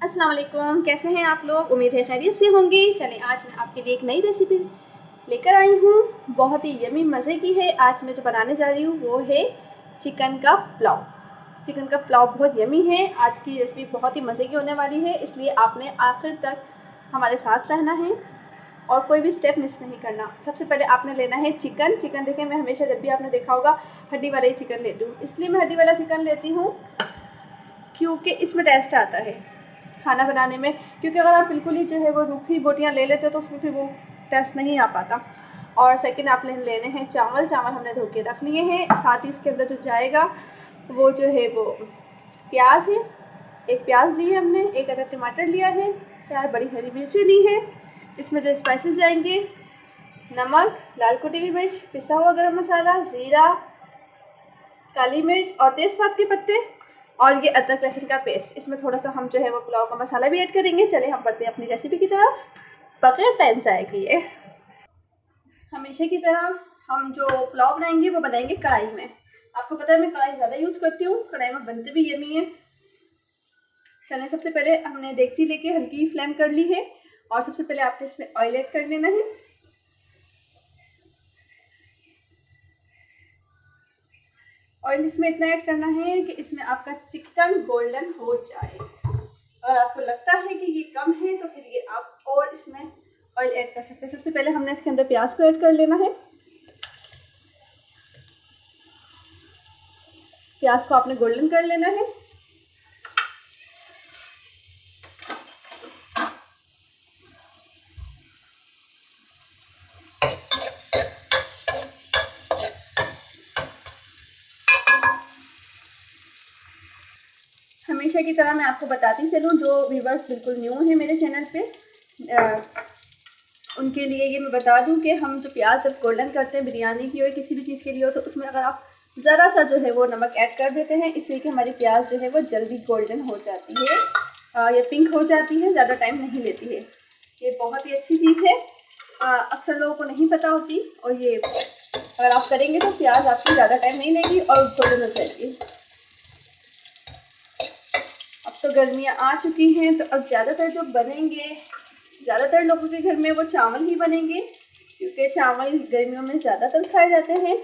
अस्सलाम वालेकुम, कैसे हैं आप लोग। उम्मीद है खैरियत से होंगे। चलें, आज मैं आपके लिए एक नई रेसिपी लेकर आई हूँ। बहुत ही यमी मज़े की है। आज मैं जो बनाने जा रही हूँ वो है चिकन का पुलाव। चिकन का पुलाव बहुत यमी है। आज की रेसिपी बहुत ही मज़े की होने वाली है, इसलिए आपने आखिर तक हमारे साथ रहना है और कोई भी स्टेप मिस नहीं करना। सबसे पहले आपने लेना है चिकन। देखें, मैं हमेशा जब भी आपने देखा होगा हड्डी वाला ही चिकन लेती हूँ, इसलिए मैं हड्डी वाला चिकन लेती हूँ क्योंकि इसमें टेस्ट आता है खाना बनाने में। क्योंकि अगर आप बिल्कुल ही जो है वो रूखी बोटियाँ ले लेते हो तो उसमें फिर वो टेस्ट नहीं आ पाता। और सेकंड आप लेने हैं चावल हमने धो के रख लिए हैं। साथ ही इसके अंदर जो जाएगा वो जो है वो प्याज है। एक प्याज ली है हमने, एक अदर टमाटर लिया है, 4 बड़ी हरी मिर्ची ली है। इसमें जो स्पाइसेस जाएंगे नमक, लाल कुटी हुई मिर्च, पिसा हुआ गरम मसाला, ज़ीरा, काली मिर्च और तेज़पात के पत्ते और ये अदरक लहसुन का पेस्ट। इसमें थोड़ा सा हम जो है वो पुलाव का मसाला भी ऐड करेंगे। चले हम बढ़ते हैं अपनी रेसिपी की तरफ बगैर टाइम ज़ाया किए। हमेशा की तरह हम जो पुलाव बनाएंगे वो बनाएंगे कढ़ाई में। आपको पता है मैं कढ़ाई ज़्यादा यूज़ करती हूँ, कढ़ाई में बनते भी यमी है। चलें, सबसे पहले हमने डेगची लेके हल्की फ्लेम कर ली है और सबसे पहले आपने इसमें ऑयल ऐड कर लेना है। ऑयल इसमें इतना ऐड करना है कि इसमें आपका चिकन गोल्डन हो जाए। अगर आपको लगता है कि ये कम है तो फिर ये आप और इसमें ऑयल ऐड कर सकते हैं। सबसे पहले हमने इसके अंदर प्याज को ऐड कर लेना है। प्याज को आपने गोल्डन कर लेना है। हमेशा की तरह मैं आपको बताती चलूँ, जो व्यूवर्स बिल्कुल न्यू हैं मेरे चैनल पे उनके लिए ये मैं बता दूं कि हम जो प्याज जब गोल्डन करते हैं बिरयानी की हो किसी भी चीज़ के लिए हो तो उसमें अगर आप ज़रा सा जो है वो नमक ऐड कर देते हैं, इससे कि हमारी प्याज जो है वो जल्दी गोल्डन हो जाती है या पिंक हो जाती है, ज़्यादा टाइम नहीं लेती है। ये बहुत ही अच्छी चीज़ है, अक्सर लोगों को नहीं पता होती और ये अगर आप करेंगे तो प्याज आपकी ज़्यादा टाइम नहीं लेगी और गोल्डन हो जाएगी। अब तो गर्मियाँ आ चुकी हैं तो अब ज़्यादातर जो बनेंगे, ज़्यादातर लोगों के घर में वो चावल ही बनेंगे क्योंकि चावल गर्मियों में ज़्यादातर खाए जाते हैं।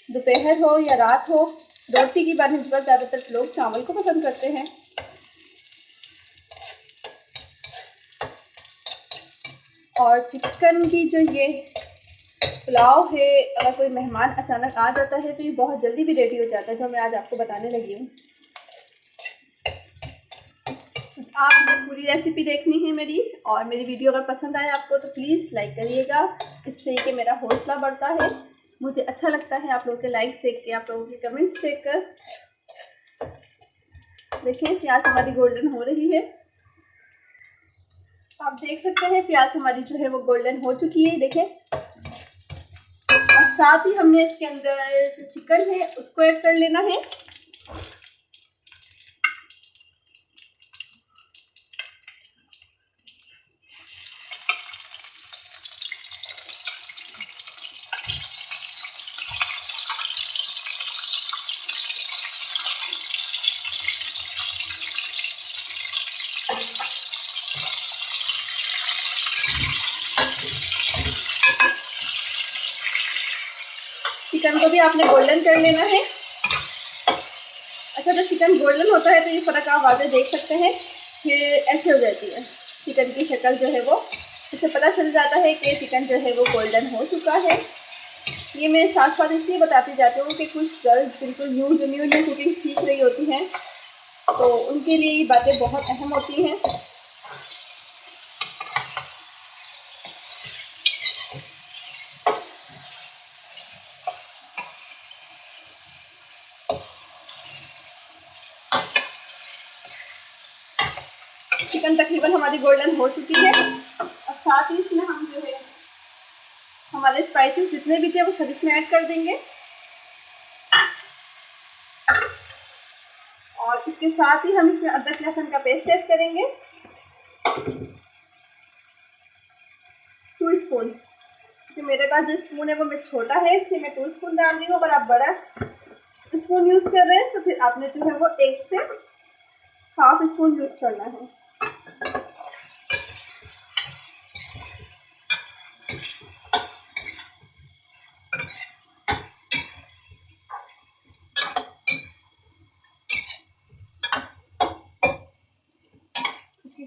दोपहर हो या रात हो, रोटी की बनस्बत ज़्यादातर लोग चावल को पसंद करते हैं। और चिकन की जो ये पुलाव है, अगर कोई मेहमान अचानक आ जाता है तो ये बहुत जल्दी भी रेडी हो जाता है, जो मैं आज आपको बताने लगी हूँ। आपने पूरी रेसिपी देखनी है मेरी, और मेरी वीडियो अगर पसंद आए आपको तो प्लीज़ लाइक करिएगा, इससे कि मेरा हौसला बढ़ता है। मुझे अच्छा लगता है आप लोगों के लाइक्स देख के, आप लोगों के कमेंट्स देखकर। देखें प्याज हमारी गोल्डन हो रही है, आप देख सकते हैं प्याज हमारी जो है वो गोल्डन हो चुकी है। देखें, और साथ ही हमने इसके अंदर जो चिकन है उसको ऐड कर लेना है। चिकन को भी आपने गोल्डन कर लेना है। अच्छा, जब चिकन गोल्डन होता है तो ये फ़र्क आप वाज़े देख सकते हैं, फिर ऐसे हो जाती है चिकन की शक्ल जो है वो, इससे पता चल जाता है कि चिकन जो है वो गोल्डन हो चुका है। ये मैं साथ साथ इसलिए बताती जाती हूँ कि कुछ गर्ल्स बिल्कुल न्यू कुकिंग सीख रही होती हैं तो उनके लिए ये बातें बहुत अहम होती हैं। चिकन तकरीबन हमारी गोल्डन हो चुकी है और साथ ही इसमें हम जो है हमारे स्पाइसेस जितने भी थे वो सब इसमें ऐड कर देंगे। और इसके साथ ही हम इसमें अदरक लहसुन का पेस्ट ऐड करेंगे 2 स्पून। क्योंकि मेरे पास जो स्पून है वो मैं छोटा है इसलिए मैं 2 स्पून डाल रही हूँ। अगर आप बड़ा स्पून यूज़ कर रहे हैं तो फिर आपने जो है वो 1 से हाफ स्पून यूज़ करना है।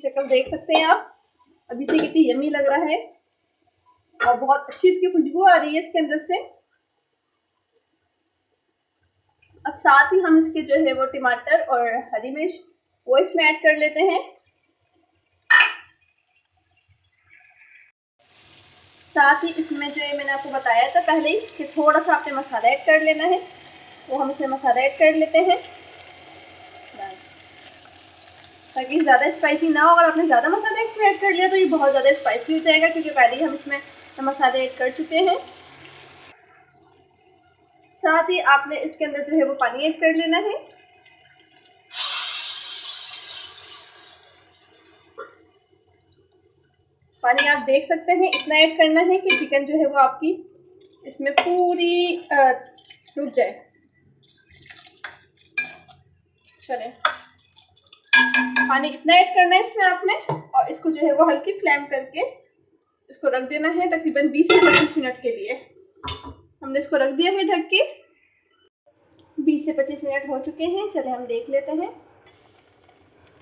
शक्ल देख सकते हैं आप, अभी से कितनी यम्मी लग रहा है और बहुत अच्छी इसकी खुशबू आ रही है इसके अंदर से। अब साथ ही हम इसके जो है वो टमाटर और हरी मिर्च वो इसमें ऐड कर लेते हैं। साथ ही इसमें जो है मैंने आपको बताया था पहले ही कि थोड़ा सा आपने मसाला ऐड कर लेना है, वो हम इसमें मसाला ऐड कर लेते हैं बस, ताकि ज़्यादा स्पाइसी ना हो। अगर आपने ज़्यादा मसाला इसमें ऐड कर लिया तो ये बहुत ज़्यादा स्पाइसी हो जाएगा, क्योंकि पहले ही हम इसमें मसाले ऐड कर चुके हैं। साथ ही आपने इसके अंदर जो है वो पानी ऐड कर लेना है। पानी आप देख सकते हैं इतना ऐड करना है कि चिकन जो है वो आपकी इसमें पूरी डूब जाए। चले, पानी इतना ऐड करना है इसमें आपने, और इसको जो है वो हल्की फ्लेम करके इसको रख देना है तकरीबन 20 से 25 मिनट के लिए। हमने इसको रख दिया है ढक के। 20 से 25 मिनट हो चुके हैं। चले हम देख लेते हैं।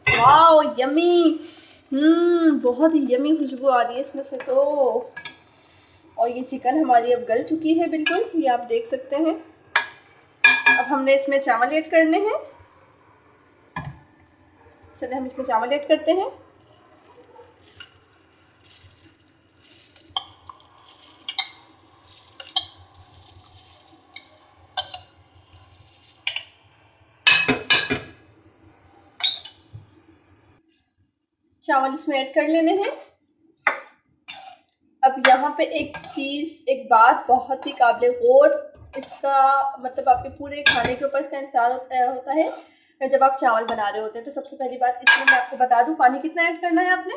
वाओ यम्मी, बहुत ही यम्मी खुशबू आ रही है इसमें से तो। और ये चिकन हमारी अब गल चुकी है बिल्कुल, ये आप देख सकते हैं। अब हमने इसमें चावल ऐड करने हैं। चलिए हम इसमें चावल ऐड करते हैं। चावल इसमें ऐड कर लेने हैं। अब यहाँ पे एक बात बहुत ही काबिल गौर, इसका मतलब आपके पूरे खाने के ऊपर इसका इंसार होता है जब आप चावल बना रहे होते हैं। तो सबसे पहली बात इसमें मैं आपको बता दूं, पानी कितना ऐड करना है आपने।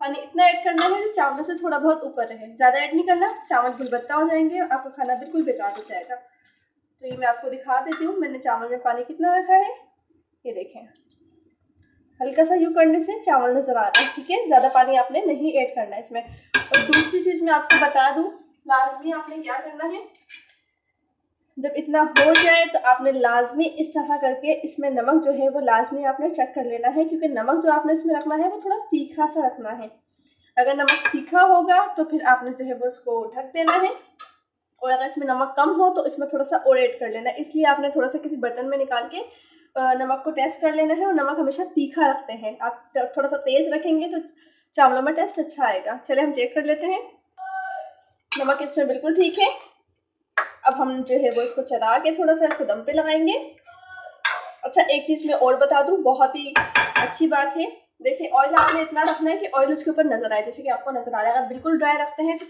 पानी इतना ऐड करना है जो चावलों से थोड़ा बहुत ऊपर रहे, ज़्यादा ऐड नहीं करना, चावल गुलबत्ता हो जाएंगे, आपका खाना बिल्कुल बेकार हो जाएगा। तो ये मैं आपको दिखा देती हूँ मैंने चावल में पानी कितना रखा है। ये देखें, हल्का सा यूँ करने से चावल नज़र आ रहा है, ठीक है। ज़्यादा पानी आपने नहीं ऐड करना है इसमें। और दूसरी चीज़ मैं आपको बता दूँ, लाजमी आपने क्या करना है, जब इतना हो जाए तो आपने लाजमी इस तरह करके इसमें नमक जो है वो लाजमी आपने चेक कर लेना है, क्योंकि नमक जो आपने इसमें रखना है वो थोड़ा तीखा सा रखना है। अगर नमक तीखा होगा तो फिर आपने जो है वो उसको ढक देना है, और अगर इसमें नमक कम हो तो इसमें थोड़ा सा और ऐड कर लेना है। इसलिए आपने थोड़ा सा किसी बर्तन में निकाल के नमक को टेस्ट कर लेना है। और नमक हमेशा तीखा रखते हैं, आप थोड़ा सा तेज़ रखेंगे तो चावलों में टेस्ट अच्छा आएगा। चले हम चेक कर लेते हैं। नमक इसमें बिल्कुल ठीक है। अब हम जो है वो इसको चला के थोड़ा सा इसको दम पे लगाएंगे। अच्छा, एक चीज़ मैं और बता दूं, बहुत ही अच्छी बात है। देखिए, ऑयल आपने इतना रखना है कि ऑयल उसके ऊपर नज़र आए, जैसे कि आपको नज़र आ रहा है। अगर बिल्कुल ड्राई रखते हैं तो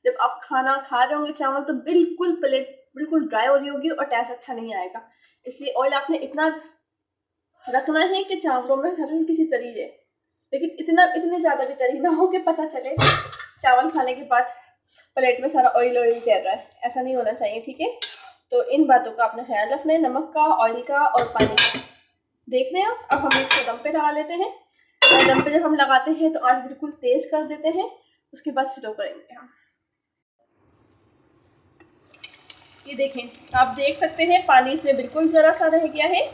जब आप खाना खा रहे होंगे चावल तो बिल्कुल प्लेट बिल्कुल ड्राई हो रही होगी और टेस्ट अच्छा नहीं आएगा। इसलिए ऑयल आपने इतना रखना है कि चावलों में हल्की सी तरी है, लेकिन इतने ज़्यादा भी तरी ना हो कि पता चले चावल खाने के बाद प्लेट में सारा ऑयल तैर रहा है। ऐसा नहीं होना चाहिए, ठीक है। तो इन बातों का आपने ख्याल रखना है, नमक का, ऑयल का और पानी का। देख लें आप। अब हम इसको दम पे लगा लेते हैं। और दम पे जब हम लगाते हैं तो आंच बिल्कुल तेज़ कर देते हैं, उसके बाद स्लो करेंगे हम। ये देखें, आप देख सकते हैं पानी इसमें बिल्कुल ज़रा सा रह गया है।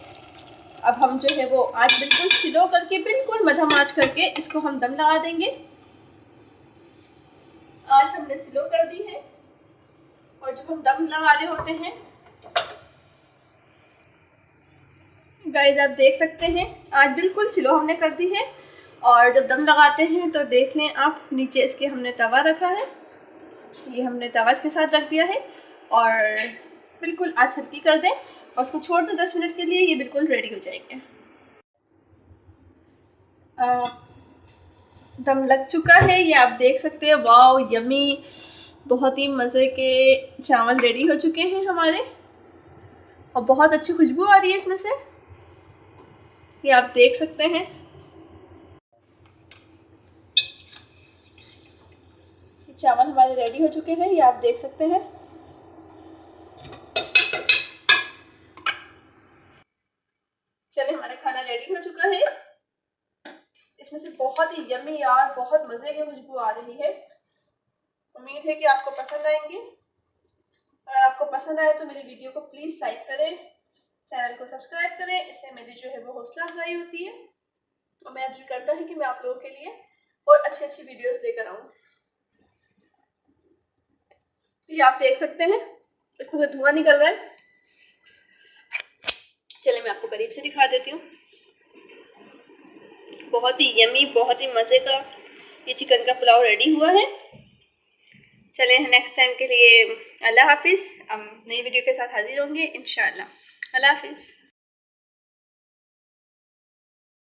अब हम जो है वो आंच बिल्कुल स्लो करके, बिल्कुल मध्यम आंच करके इसको हम दम लगा देंगे। आंच हमने स्लो कर दी है। और जब हम दम लगा रहे होते हैं गाइस, आप देख सकते हैं आंच बिल्कुल स्लो हमने कर दी है। और जब दम लगाते हैं तो देख लें आप, नीचे इसके हमने तवा रखा है, ये हमने तवा इसके साथ रख दिया है। और बिल्कुल आंच हल्की कर दें और उसको छोड़ दें 10 मिनट के लिए, ये बिल्कुल रेडी हो जाएंगे। दम लग चुका है, ये आप देख सकते हैं। वाओ यम्मी, बहुत ही मज़े के चावल रेडी हो चुके हैं हमारे, और बहुत अच्छी खुशबू आ रही है इसमें से, ये आप देख सकते हैं। चावल हमारे रेडी हो चुके हैं, ये आप देख सकते हैं। चलिए, हमारा खाना रेडी हो चुका है। इसमें से बहुत ही यम्मी यार, बहुत मज़े की खुशबू आ रही है। उम्मीद है कि आपको पसंद आएंगे। अगर आपको पसंद आए तो मेरी वीडियो को प्लीज़ लाइक करें, चैनल को सब्सक्राइब करें, इससे मेरी जो है वो हौसला अफजाई होती है। और मेरा दिल करता है कि मैं आप लोगों के लिए और अच्छी अच्छी वीडियोस लेकर आऊँ। ये आप देख सकते हैं इसमें से धुआं निकल रहा है। चलिए मैं आपको करीब से दिखा देती हूँ। बहुत ही यमी, बहुत ही मज़े का ये चिकन का पुलाव रेडी हुआ है। चलिए नेक्स्ट टाइम के लिए अल्लाह हाफिज़। हम नई वीडियो के साथ हाजिर होंगे इंशाअल्लाह। अल्लाह हाफिज़।